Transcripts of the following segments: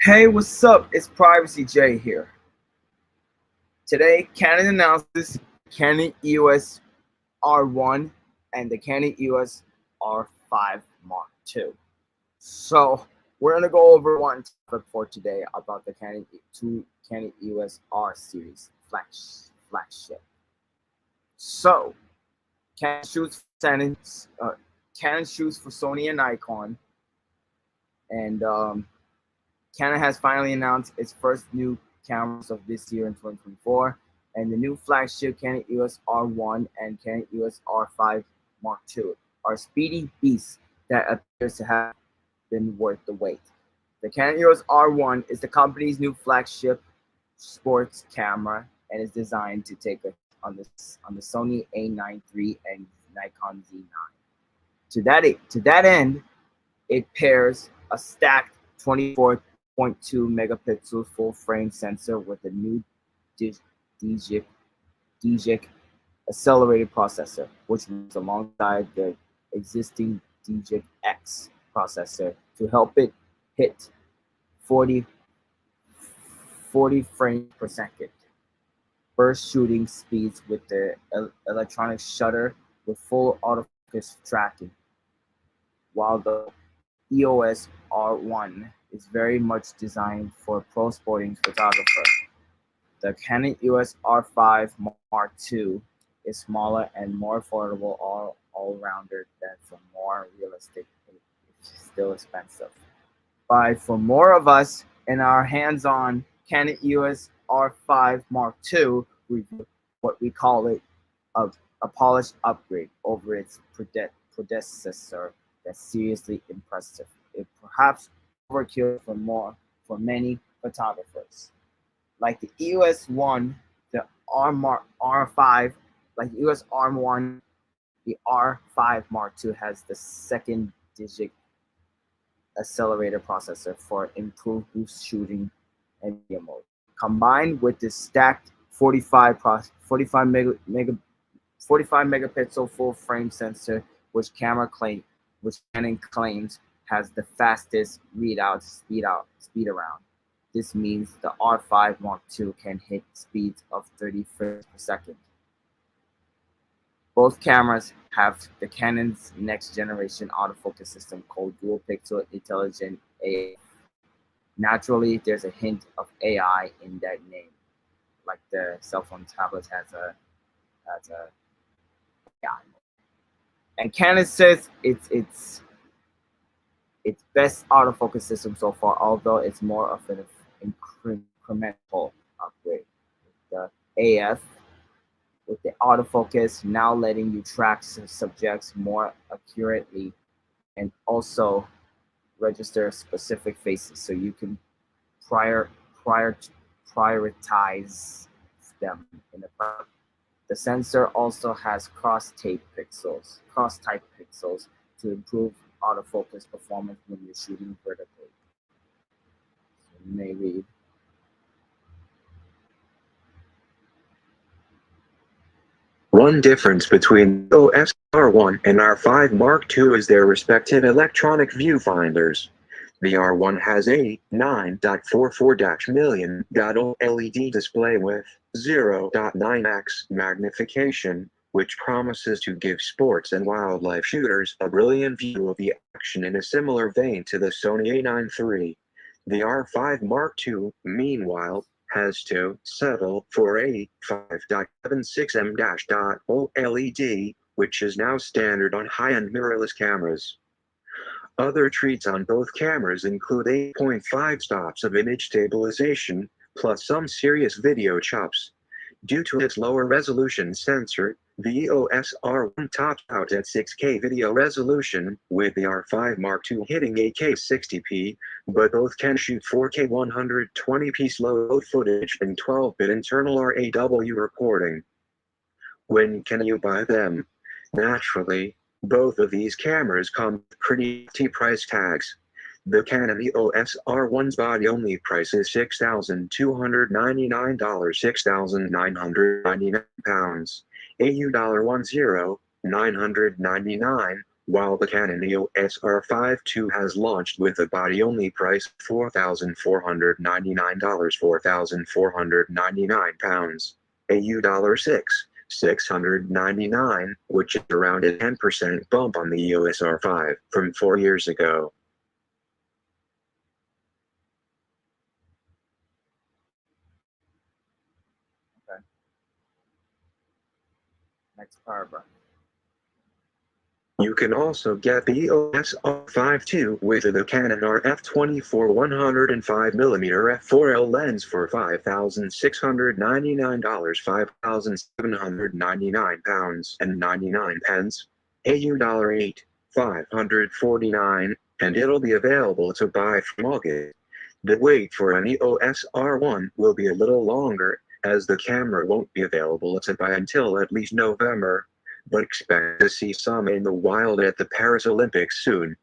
Hey, what's up? It's Privacy J here. Today, Canon announces Canon EOS R1 and the Canon EOS R5 Mark II. So, we're going to go over one topic for today about the Canon EOS R series flagship. So, Canon shoots for Canon shoots for Sony and Nikon, and Canon has finally announced its first new cameras of this year in 2024, and the new flagship Canon EOS R1 and Canon EOS R5 Mark II are speedy beasts that appears to have been worth the wait. The Canon EOS R1 is the company's new flagship sports camera and is designed to take a on the Sony A9 III and Nikon Z9. To that end, it pairs a stacked 24.2 megapixel full frame sensor with a new DJI accelerated processor, which runs alongside the existing DJI X processor to help it hit 40 frames per second burst shooting speeds with the electronic shutter with full autofocus tracking, while the EOS R1 is very much designed for pro sporting photographer. The Canon EOS R5 Mark II is smaller and more affordable all-rounder than for more realistic, it's still expensive. But for more of us in our hands-on Canon EOS R5 Mark II review, what we call it a polished upgrade over its predecessor that's seriously impressive. It perhaps overkill for many photographers. Like the EOS one, the R5, like the EOS R1, the R5 Mark II has the second digit accelerator processor for improved boost shooting and video mode. Combined with the stacked 45 megapixel full frame sensor, which Canon claims has the fastest speed around. This means the R5 Mark II can hit speeds of 30 frames per second. Both cameras have the Canon's next generation autofocus system called Dual Pixel Intelligent AF. Naturally, there's a hint of AI in that name, like the cell phone tablet has a AI. And Canon says its best autofocus system so far, although it's more of an incremental upgrade. The AF with the autofocus now letting you track subjects more accurately and also register specific faces so you can prior prioritize them in the front. The sensor also has cross-type pixels to improve autofocus performance when you're shooting vertically. So you may read. One difference between the EOS R1 and R5 Mark II is their respective electronic viewfinders. The R1 has a 9.44-million LED display with 0.9x magnification, which promises to give sports and wildlife shooters a brilliant view of the action in a similar vein to the Sony A9 III. The R5 Mark II, meanwhile, has to settle for a 5.76m-OLED, which is now standard on high-end mirrorless cameras. Other treats on both cameras include 8.5 stops of image stabilization, plus some serious video chops. Due to its lower resolution sensor, the EOS R1 tops out at 6K video resolution, with the R5 Mark II hitting 8K 60p, but both can shoot 4K 120p slow footage and 12-bit internal RAW recording. When can you buy them? Naturally, both of these cameras come with pretty hefty price tags. The Canon EOS R1's body-only price is $6,299, £6,999, AU$10, $999, while the Canon EOS R5 II has launched with a body-only price of $4,499, £4,499, $699, which is around a 10% bump on the EOS R5 from 4 years ago. Okay. Next paragraph. You can also get the EOS R5 II with the Canon RF24 105mm f4L lens for $5,699, £5,799 and 99 pence, $8, $549, and it'll be available to buy from August. The wait for an EOS R1 will be a little longer, as the camera won't be available to buy until at least November, but expect to see some in the wild at the Paris Olympics soon.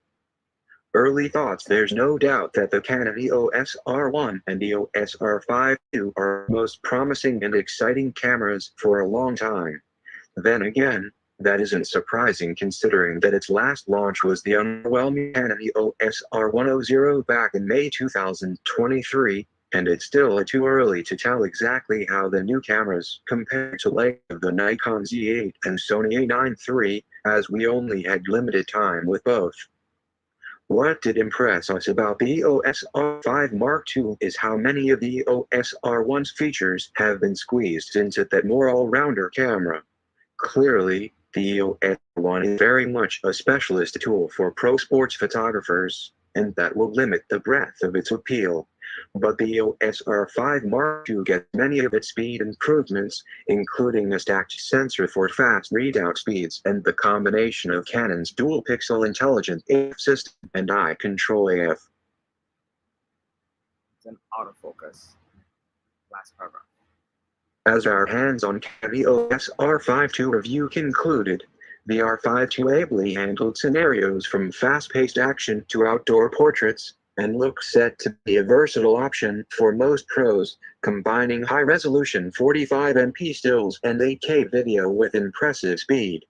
Early thoughts: there's no doubt that the Canon EOS R1 and EOS R5 II are most promising and exciting cameras for a long time. Then again, that isn't surprising considering that its last launch was the underwhelming Canon EOS R100 back in May 2023, and it's still too early to tell exactly how the new cameras compare to like the Nikon Z8 and Sony A9 III, as we only had limited time with both. What did impress us about the EOS R5 Mark II is how many of the EOS R1's features have been squeezed into that more all-rounder camera. Clearly, the EOS R1 is very much a specialist tool for pro sports photographers, and that will limit the breadth of its appeal. But the EOS R5 Mark II gets many of its speed improvements, including a stacked sensor for fast readout speeds and the combination of Canon's dual-pixel intelligent AF system and eye control AF. It's an autofocus. Last paragraph. As our hands-on Canon EOS R5 II review concluded, the R5 II ably handled scenarios from fast-paced action to outdoor portraits, and looks set to be a versatile option for most pros, combining high-resolution 45MP stills and 8K video with impressive speed.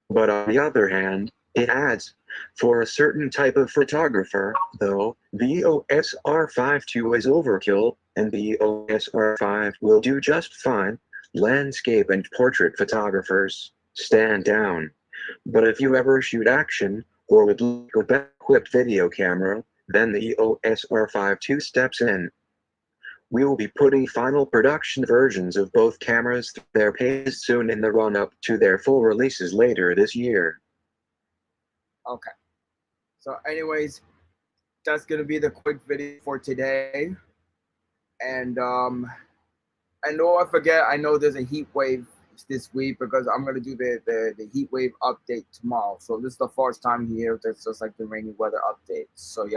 But on the other hand, it adds, for a certain type of photographer, though, the EOS R5 II is overkill, and the EOS R5 will do just fine. Landscape and portrait photographers stand down. But if you ever shoot action, or would like a better-equipped video camera, then the EOS R5 II steps in. We will be putting final production versions of both cameras through their pages soon in the run-up to their full releases later this year. Okay. So anyways, that's going to be the quick video for today. And I know I forget, I know there's a heat wave this week because I'm going to do the heat wave update tomorrow. So this is the first time here that's just like the rainy weather update. So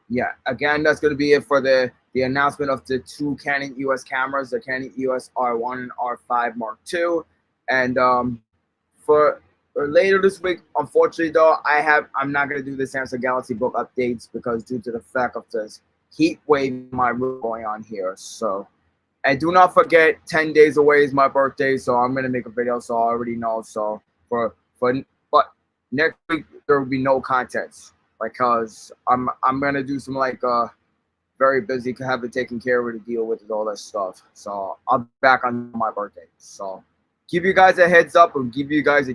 yeah, again, that's going to be it for the announcement of the two Canon EOS cameras, the Canon EOS R1 and R5 Mark II. And for later this week, unfortunately though, I'm not going to do the Samsung Galaxy Book updates because due to the fact of this heat wave in my room going on here. So, and do not forget, 10 days away is my birthday, so I'm going to make a video, so I already know. So but next week there will be no contents because I'm gonna do some like very busy, have it taken care of to deal with all that stuff. So I'll be back on my birthday. So give you guys a heads up and give you guys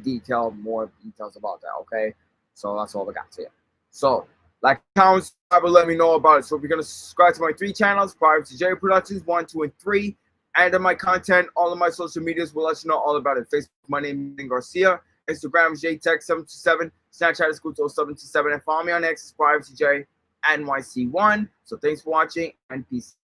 more details about that. Okay. So that's all I got to you. So like, comment, subscribe, and let me know about it. So if you're gonna subscribe to my 3 channels, Privacy J Productions 1, 2, and 3, and on my content, all of my social medias will let you know all about it. Facebook, my name is Garcia. Instagram is JTech727. Snapchat is Kuto727. And follow me on X, Privacy J NYC1. So thanks for watching and peace.